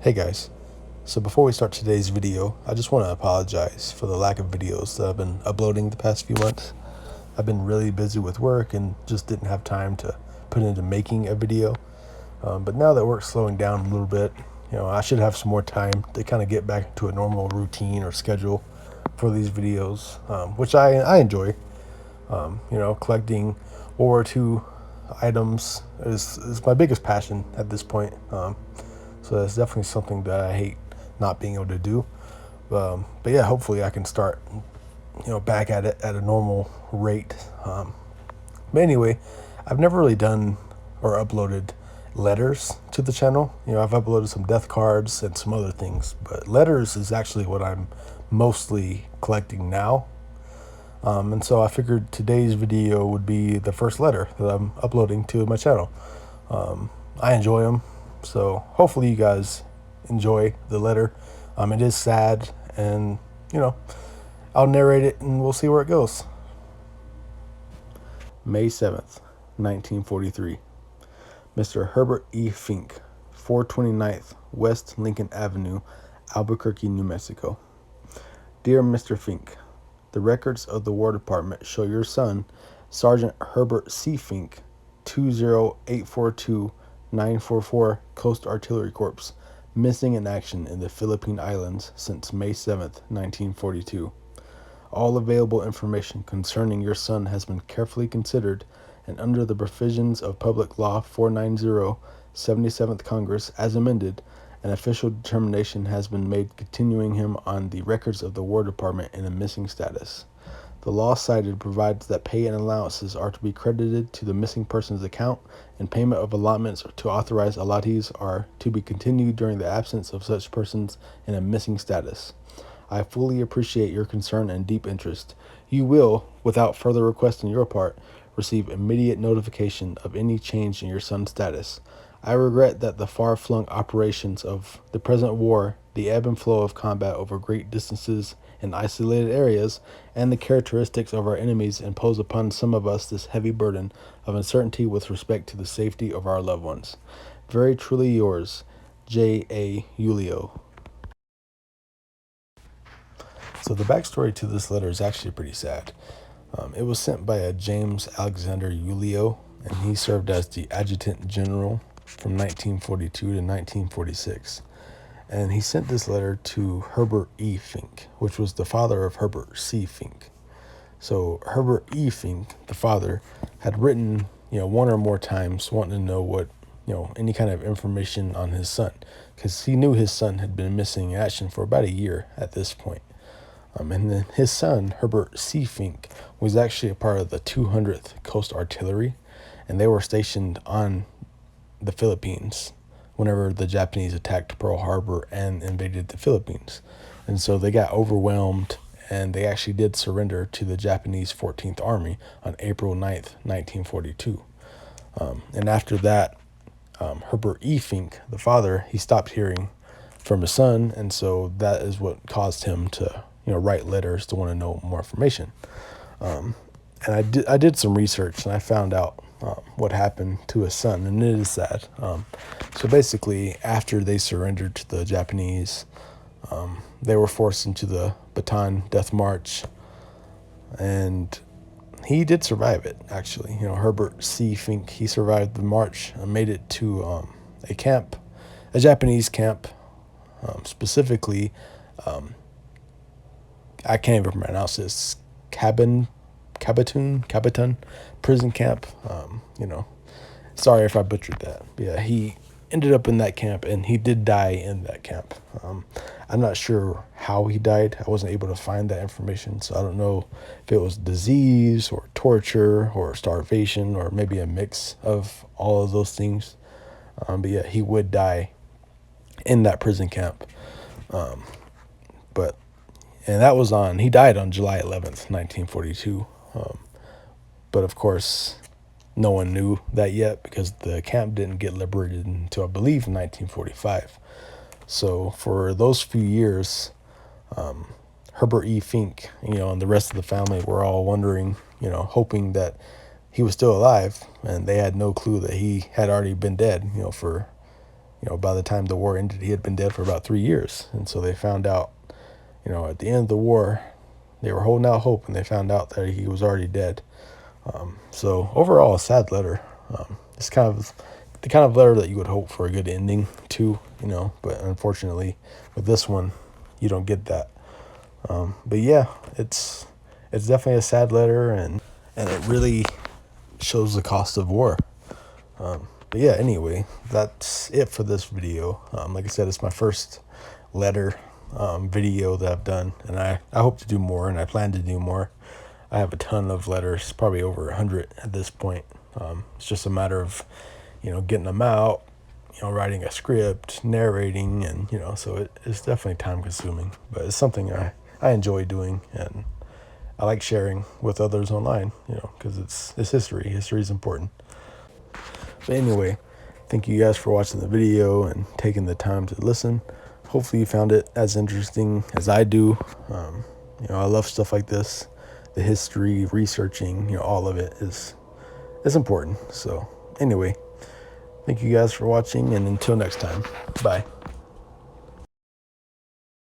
Hey guys, so before we start today's video, I just want to apologize for the lack of videos that I've been uploading the past few months. I've been really busy with work and just didn't have time to put into making a video. But now that work's slowing down a little bit, I should have some more time to kind of get back to a normal routine or schedule for these videos, which I enjoy. Collecting World War II items is my biggest passion at this point. So that's definitely something that I hate not being able to do. But yeah, hopefully I can start, back at it at a normal rate. But anyway, I've never really done or uploaded letters to the channel. I've uploaded some death cards and some other things, but letters is actually what I'm mostly collecting now. And so I figured today's video would be the first letter that I'm uploading to my channel. I enjoy them, so hopefully you guys enjoy the letter. It is sad, and I'll narrate it and we'll see where it goes. May 7th, 1943. Mr. Herbert E. Fincke, 429th West Lincoln Avenue, Albuquerque, New Mexico. Dear Mr. Fincke, the records of the War Department show your son, Sergeant Herbert C. Fincke, 20842-944 Coast Artillery Corps, missing in action in the Philippine Islands since May 7th, 1942. All available information concerning your son has been carefully considered, and under the provisions of Public Law 490, 77th Congress, as amended, an official determination has been made continuing him on the records of the War Department in a missing status. The law cited provides that pay and allowances are to be credited to the missing person's account, and payment of allotments to authorized allottees are to be continued during the absence of such persons in a missing status. I fully appreciate your concern and deep interest. You will, without further request on your part, receive immediate notification of any change in your son's status. I regret that the far-flung operations of the present war, the ebb and flow of combat over great distances in isolated areas, and the characteristics of our enemies impose upon some of us this heavy burden of uncertainty with respect to the safety of our loved ones. Very truly yours, J.A. Ulio. So the backstory to this letter is actually pretty sad. It was sent by a James Alexander Ulio, and he served as the Adjutant General from 1942 to 1946. And he sent this letter to Herbert E. Fincke, which was the father of Herbert C. Fincke. So Herbert E. Fincke, the father, had written, one or more times wanting to know what, any kind of information on his son, because he knew his son had been missing in action for about a year at this point. And then his son, Herbert C. Fincke, was actually a part of the 200th Coast Artillery, and they were stationed on the Philippines whenever the Japanese attacked Pearl Harbor and invaded the Philippines. And so they got overwhelmed, and they actually did surrender to the Japanese 14th Army on April 9th, 1942. And after that, Herbert E. Fincke, the father, he stopped hearing from his son, and so that is what caused him to write letters to want to know more information. And I did some research, and I found out what happened to his son, and it is sad. So basically, after they surrendered to the Japanese, they were forced into the Bataan Death March, and he did survive it, actually. Herbert C. Fincke, he survived the march and made it to a camp, a Japanese camp, specifically, I can't even pronounce this, Kabatun prison camp. Sorry if I butchered that. But yeah, he ended up in that camp, and he did die in that camp. I'm not sure how he died. I wasn't able to find that information, so I don't know if it was disease or torture or starvation or maybe a mix of all of those things. But yeah, he would die in that prison camp. But and that was he died on July 11th, 1942. But of course, no one knew that yet because the camp didn't get liberated until, I believe, 1945. So for those few years, Herbert E. Fincke, and the rest of the family were all wondering, hoping that he was still alive, and they had no clue that he had already been dead, for by the time the war ended, he had been dead for about 3 years. And so they found out, at the end of the war, they were holding out hope, and they found out that he was already dead. So overall, a sad letter. It's kind of the kind of letter that you would hope for a good ending to, but unfortunately, with this one, you don't get that. But yeah, it's definitely a sad letter, and it really shows the cost of war. But yeah, anyway, that's it for this video. Like I said, it's my first letter video that I've done, and I hope to do more, and I plan to do more. I have a ton of letters, probably over 100 at this point. It's just a matter of, getting them out, writing a script, narrating, and, so it's definitely time consuming, but it's something I enjoy doing, and I like sharing with others online, because it's history. History is important. But anyway, thank you guys for watching the video and taking the time to listen. Hopefully you found it as interesting as I do. I love stuff like this. The history, researching, all of it is important. So anyway, thank you guys for watching, and until next time, bye.